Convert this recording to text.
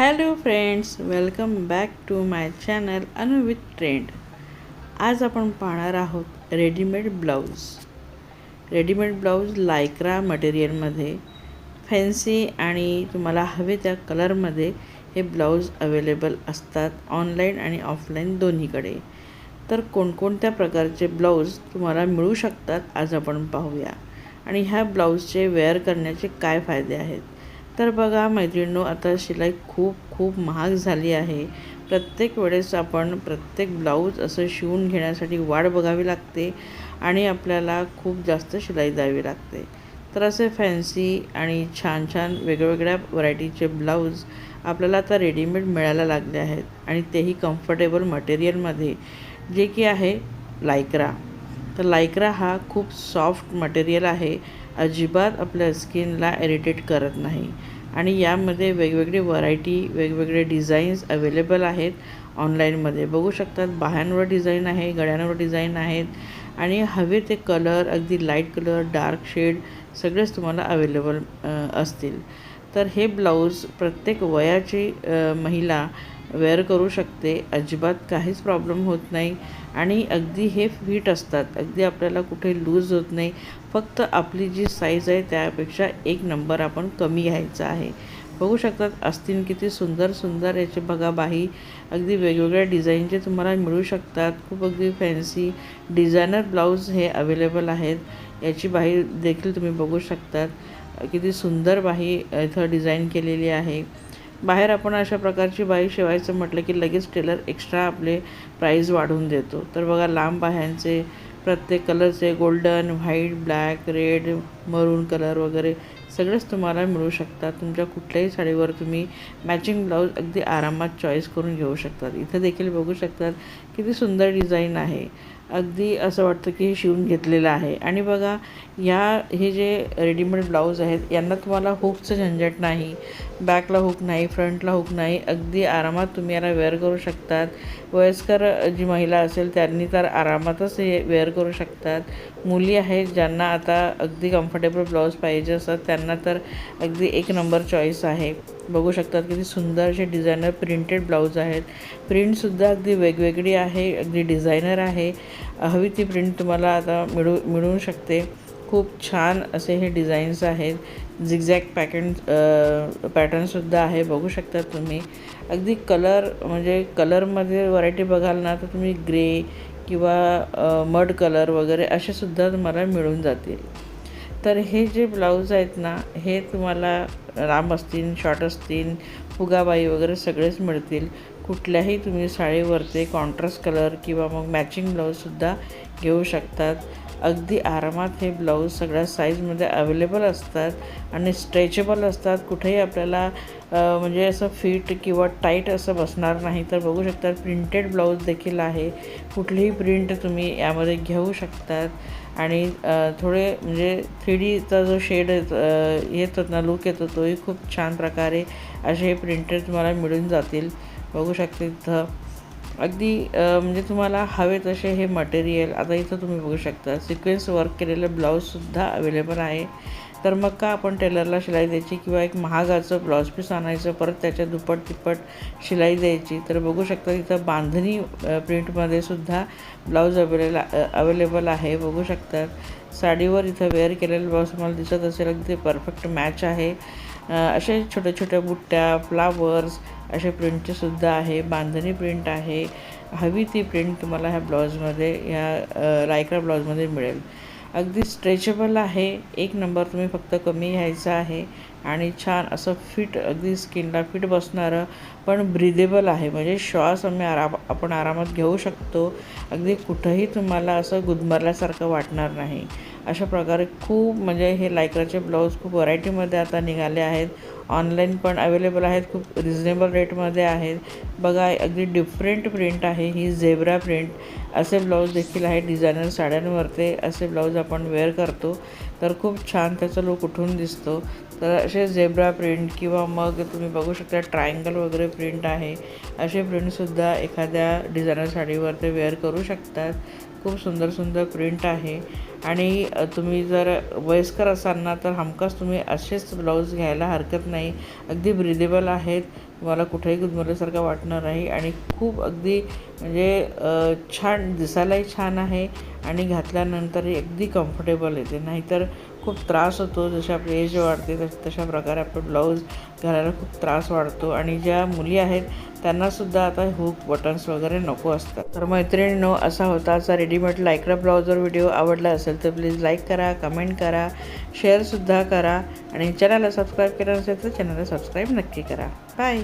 Hello friends, welcome back to my channel Anu with trend. आज आपण पाहणार आहोत रेडीमेड ब्लाऊज लायक्रा मटेरियलमध्ये फॅन्सी आणि तुम्हाला हवे त्या कलरमध्ये हे ब्लाऊज अवेलेबल असतात ऑनलाईन आणि ऑफलाईन दोन्हीकडे. तर कोणकोणत्या प्रकारचे ब्लाऊज तुम्हाला मिळू शकतात आज आपण पाहूया. आणि ह्या ब्लाऊजचे वेअर करण्याचे काय फायदे आहेत. तर बघा मैत्रिणींनो, आता शिलाई खूप महाग झाली आहे. प्रत्येक वेळेस आपण प्रत्येक ब्लाऊज असं शिवून घेण्यासाठी वाट बघावी लागते आणि आपल्याला खूप जास्त शिलाई द्यावी लागते. तर असे फॅन्सी आणि छान छान वेगवेगळ्या व्हरायटीचे ब्लाऊज आपल्याला आता रेडीमेड मिळायला लागले आहेत आणि तेही कम्फर्टेबल मटेरियलमध्ये, जे की आहे लायक्रा. तर लायक्रा हा खूप सॉफ्ट मटेरियल आहे, अजिबात आपल्या स्किनला इरिटेट करत नाही. आणि यामध्ये वेगवेगळी व्हरायटी, वेगवेगळे डिझाईन्स अवेलेबल आहेत ऑनलाईनमध्ये. बघू शकतात, बाह्यांवर डिझाईन आहे, गळ्यांवर डिझाईन आहेत आणि हवे ते कलर, अगदी लाईट कलर, डार्क शेड सगळेच तुम्हाला अवेलेबल असतील. तर हे ब्लाऊज प्रत्येक वयाची महिला वेअर करू शकते, अजिबात काहीच प्रॉब्लेम होत नाही. आणि अगदी हे फिट असतात, अगदी आपल्याला कुठे लूज होत नाही. फक्त आपली जी साईज आहे त्यापेक्षा एक नंबर आपण कमी घ्यायचा आहे. बघू शकतात आस्तीन किती सुंदर याचे बघा बाही, अगदी वेगवेगळ्या डिझाईनचे तुम्हाला मिळू शकतात. खूप अगदी फॅन्सी डिझायनर ब्लाऊज हे अवेलेबल आहेत. याची बाही देखील तुम्ही बघू शकतात, किती सुंदर बाही इथं डिझाईन केलेली आहे. बाहेर आपण अशा प्रकारची बाही शिवायचं म्हटलं की लगेच टेलर एक्स्ट्रा आपले प्राईज वाढवून देतो. तर बघा लांब बाह्यांचे प्रत्येक कलरचे गोल्डन, व्हाईट, ब्लॅक, रेड, मरून कलर वगैरे सगळेच तुम्हाला मिळू शकतात. तुमच्या कुठल्याही साडीवर तुम्ही मॅचिंग ब्लाऊज अगदी आरामात चॉईस करून घेऊ शकतात. इथं देखील बघू शकतात किती सुंदर डिझाईन आहे, अगदी असं वाटतं की हे शिवून वेअर आहे. आणि बघा हे जे रेडीमेड ब्लाऊज आहेत यांना तुम्हाला हुकचं झंझट नाही, बॅकला हुक नाही, फ्रंटला हुक नाही, अगदी आरामात तुम्ही याला वेअर करू शकतात. वयस्कर जी महिला असेल त्यांनी तर आरामातच हे वेअर करू शकतात. मुली आहेत ज्यांना आता अगदी कम्फर्टेबल ब्लाऊज पाहिजे असतात त्यांना तर अगदी एक नंबर चॉईस आहे. बघू शकतात किती सुंदर असे डिझायनर प्रिंटेड ब्लाऊज आहेत. प्रिंटसुद्धा अगदी वेगवेगळी आहे, अगदी डिझायनर आहे. हवी ती प्रिंट तुम्हाला आता मिळू शकते. खूप छान असे हे डिझाईन्स आहेत. झिगझॅग पॅटर्नसुद्धा आहे, बघू शकता तुम्ही. अगदी म्हणजे कलरमध्ये व्हरायटी बघाल ना तर तुम्ही ग्रे किंवा मड कलर वगैरे असेसुद्धा तुम्हाला मिळून जातील. तर हे जे ब्लाऊज आहेत ना, हे तुम्हाला लांब असतील, शॉर्ट असतील, फुगाबाई वगैरे सगळेच मिळतील. कुठल्याही तुम्ही साडीवरती कॉन्ट्रास्ट कलर किंवा मग मॅचिंग ब्लाऊजसुद्धा घेऊ शकतात. अगदी आरामात हे ब्लाऊज सगळ्या साईजमध्ये अवेलेबल असतात आणि स्ट्रेचेबल असतात. कुठेही आपल्याला म्हणजे असं फिट किंवा टाईट असं बसणार नाही. तर बघू शकतात प्रिंटेड ब्लाऊज देखील आहे. कुठलीही प्रिंट तुम्ही यामध्ये घेऊ शकतात. आणि थोडे म्हणजे 3Dचा जो शेड येतो ना, लूक येतो, तोही खूप छान प्रकारे असे हे प्रिंटेड तुम्हाला मिळून जातील. बघू शकता इथं अगदी म्हणजे तुम्हाला हवे तसे हे मटेरियल. आता इथं तुम्ही बघू शकता सिक्वेन्स वर्क केलेलं ब्लाऊजसुद्धा अवेलेबल आहे. तर मग का आपण टेलरला शिलाई द्यायची किंवा एक महागाचं ब्लाऊज पीस आणायचं, परत त्याच्या दुप्पट तिप्पट शिलाई द्यायची. तर बघू शकता इथं बांधणी प्रिंटमध्ये सुद्धा ब्लाऊज अवेलेबल आहे. बघू शकतात साडीवर इथं वेअर केलेलं ब्लाऊज तुम्हाला दिसत असेल, अगदी परफेक्ट मॅच आहे. असे छोट्या बुट्ट्या, फ्लावर्स असे प्रिंटचेसुद्धा आहे. बांधणी प्रिंट आहे. हवी ती प्रिंट तुम्हाला ह्या ब्लाऊजमध्ये, ह्या लायक्रा ब्लाऊजमध्ये मिळेल. अगदी स्ट्रेचेबल आहे, एक नंबर. तुम्ही फक्त कमी घ्यायचं आहे आणि छान असं फिट, अगदी स्किनला फिट बसणारं पण ब्रिदेबल आहे. म्हणजे श्वास आपण आरामात घेऊ शकतो. अगदी कुठंही तुम्हाला असं गुदमरल्यासारखं वाटणार नाही. अशा प्रकारे खूप म्हणजे हे लायक्राचे ब्लाऊज खूप व्हरायटीमध्ये आता निघाले आहेत. ऑनलाईन पण अवेलेबल आहेत, खूप रिजनेबल रेटमध्ये आहेत. बघा अगदी डिफरंट प्रिंट आहे ही, झेब्रा प्रिंट. असे ब्लाऊज देखील आहेत डिझायनर साड्यांवरती. असे ब्लाऊज आपण वेअर करतो तर खूप छान त्याचा लूक उठून दिसतो. तर असे झेब्रा प्रिंट किंवा मग तुम्ही बघू शकता ट्रायंगल वगैरे प्रिंट आहे. असे प्रिंटसुद्धा एखाद्या डिझायनर साडीवरती वेअर करू शकतात. खूप सुंदर प्रिंट आहे. आणि तुम्ही जर वयस्कर असाल ना तर हमखास तुम्ही असेच ब्लाऊज घ्यायला हरकत नाही. अगदी ब्रिदेबल आहेत. तुम्हाला कुठेही गुदमरल्यासारखा वाटणार नाही आणि खूप अगदी म्हणजे छान दिसायलाही छान आहे आणि घातल्यानंतरही अगदी कम्फर्टेबल येते. नाहीतर खूप त्रास होतो, जशी आपली एज वाढते तशा प्रकारे आपलं ब्लाऊज घालायला खूप त्रास वाढतो आणि ज्या मुली आहेत त्यांनासुद्धा आता हुक बटन्स वगैरे नको असतात. तर मैत्रिणींनो, असा होता आजचा रेडीमेड लायक्रा ब्लाऊजवर व्हिडिओ. आवडला असेल तर प्लीज लाईक करा, कमेंट करा, शेअरसुद्धा करा आणि चॅनलला सबस्क्राईब केलं नसेल तर चॅनलला सबस्क्राईब नक्की करा. बाय.